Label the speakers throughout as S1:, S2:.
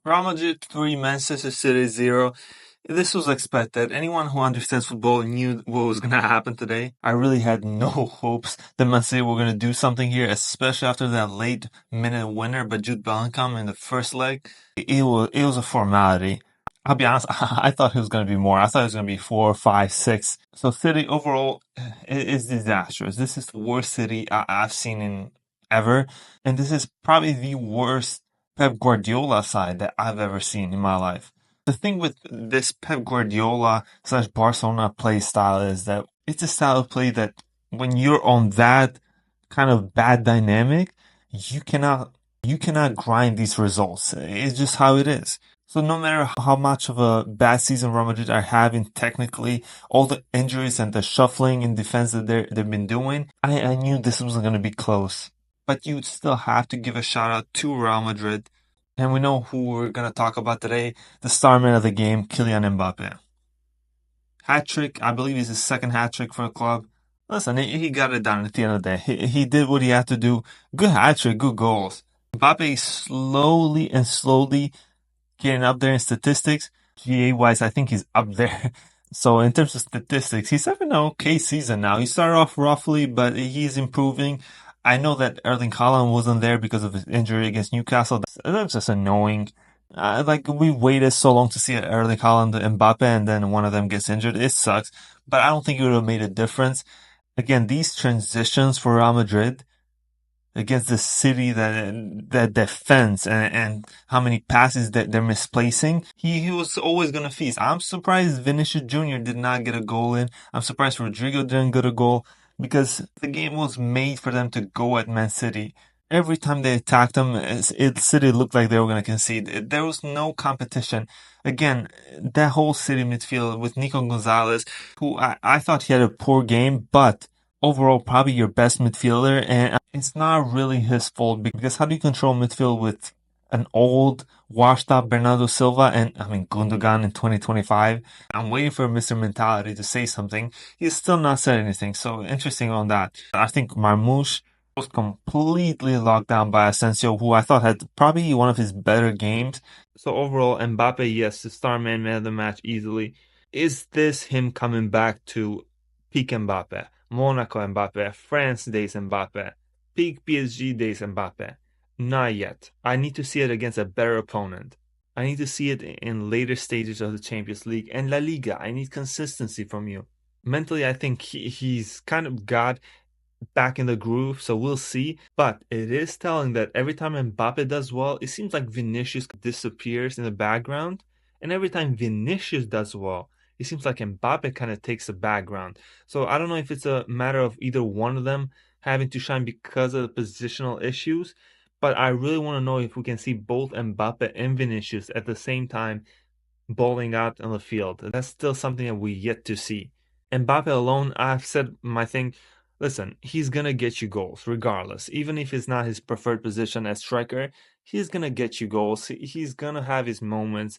S1: Real Madrid 3, Manchester City 0. This was expected. Anyone who understands football knew what was going to happen today. I really had no hopes that Man City were going to do something here, especially after that late minute winner by Jude Bellingham in the first leg. It was a formality. I'll be honest, I thought it was going to be more. I thought it was going to be 4, 5, 6. So City overall is disastrous. This is the worst City I've seen in ever. And this is probably the worst Pep Guardiola side that I've ever seen in my life. The thing with this Pep Guardiola slash Barcelona play style is that it's a style of play that when you're on that kind of bad dynamic, you cannot grind these results. It's just how it is. So no matter how much of a bad season Real Madrid are having technically, all the injuries and the shuffling in defense that they've been doing, I knew this wasn't going to be close. But you still have to give a shout out to Real Madrid. And we know who we're going to talk about today, the star man of the game, Kylian Mbappe. Hat trick, I believe he's his second hat trick for the club. Listen, he got it done at the end of the day. He did what he had to do. Good hat trick, good goals. Mbappe slowly and slowly getting up there in statistics. GA wise, I think he's up there. So in terms of statistics, he's having an okay season now. He started off roughly, but he's improving. I know that Erling Haaland wasn't there because of his injury against Newcastle. That's just annoying. Like we waited so long to see Erling Haaland and Mbappe, and then one of them gets injured. It sucks, but I don't think it would have made a difference. Again, these transitions for Real Madrid against the city that defends and how many passes that they're misplacing, he was always gonna feast. I'm surprised Vinicius Jr. did not get a goal in. I'm surprised Rodrigo didn't get a goal because the game was made for them to go at Man City. Every time they attacked them, City looked like they were going to concede. There was no competition. Again, that whole City midfield with Nico Gonzalez, who I thought he had a poor game, but overall probably your best midfielder, and it's not really his fault because how do you control midfield with an old, washed up Bernardo Silva and Gundogan in 2025? I'm waiting for Mr. Mentality to say something. He's still not said anything, so interesting on that. I think Marmoush was completely locked down by Asensio, who I thought had probably one of his better games. So overall, Mbappe, yes, the star man of the match easily. Is this him coming back to peak Mbappe? Monaco Mbappe, France days Mbappe, peak PSG days Mbappe. Not yet. I need to see it against a better opponent. I need to see it in later stages of the Champions League and La Liga. I need consistency from you. Mentally, I think he's kind of got back in the groove, so we'll see. But it is telling that every time Mbappe does well, it seems like Vinicius disappears in the background. And every time Vinicius does well, it seems like Mbappe kind of takes the background. So I don't know if it's a matter of either one of them having to shine because of the positional issues, but I really want to know if we can see both Mbappe and Vinicius at the same time bowling out on the field. That's still something that we yet to see. Mbappe alone, I've said my thing. Listen, he's gonna get you goals regardless. Even if it's not his preferred position as striker, he's gonna get you goals. He's gonna have his moments.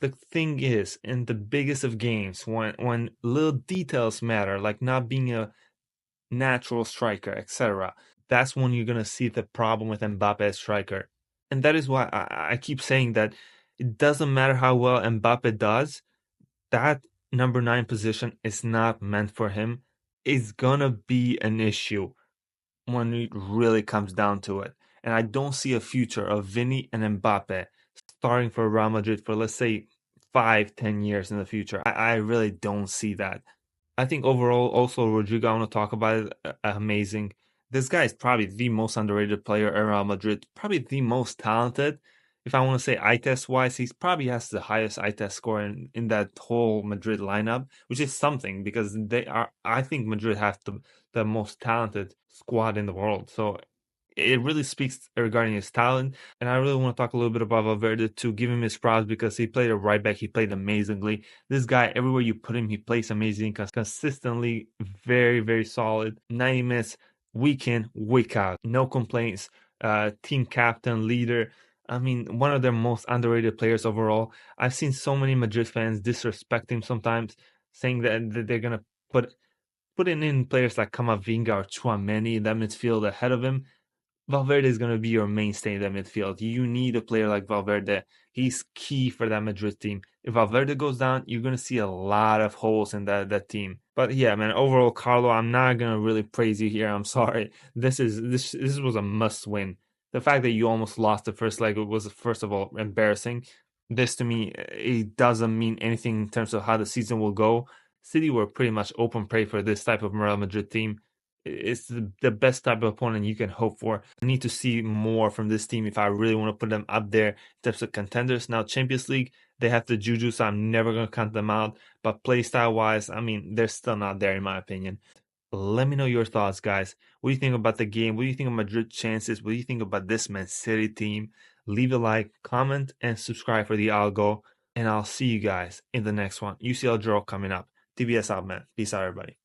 S1: The thing is, in the biggest of games, when little details matter, like not being a natural striker, etc., that's when you're gonna see the problem with Mbappe as striker. And that is why I keep saying that it doesn't matter how well Mbappe does, that number 9 position is not meant for him. It's gonna be an issue when it really comes down to it. And I don't see a future of Vinny and Mbappe starting for Real Madrid for, let's say, 5, 10 years in the future. I really don't see that. I think overall, also Rodrigo, I want to talk about it. Amazing. This guy is probably the most underrated player at Real Madrid, probably the most talented. If I want to say eye test wise, he probably has the highest eye test score in that whole Madrid lineup, which is something because they are. I think Madrid has the most talented squad in the world. So it really speaks regarding his talent. And I really want to talk a little bit about Valverde to give him his props because he played a right back. He played amazingly. This guy, everywhere you put him, he plays amazing, consistently, very, very solid. 90 minutes, week in, week out. No complaints. Team captain, leader. I mean, one of their most underrated players overall. I've seen so many Madrid fans disrespect him sometimes, saying that they're going to putting in players like Camavinga or Chouameni in that midfield ahead of him. Valverde is going to be your mainstay in that midfield. You need a player like Valverde He's key for that Madrid team. If Valverde goes down, you're gonna see a lot of holes in that team. But yeah, man, overall, Carlo, I'm not gonna really praise you here. I'm sorry. This was a must win. The fact that you almost lost the first leg was, first of all, embarrassing. This to me, it doesn't mean anything in terms of how the season will go. City were pretty much open prey for this type of Real Madrid team. It's the best type of opponent you can hope for. I need to see more from this team if I really want to put them up there in terms of contenders. Now, Champions League, they have the juju, so I'm never going to count them out. But play style wise, I mean, they're still not there in my opinion. Let me know your thoughts, guys. What do you think about the game? What do you think of Madrid's chances? What do you think about this Man City team? Leave a like, comment, and subscribe for the algo. And I'll see you guys in the next one. UCL draw coming up. TBS out, man. Peace out, everybody.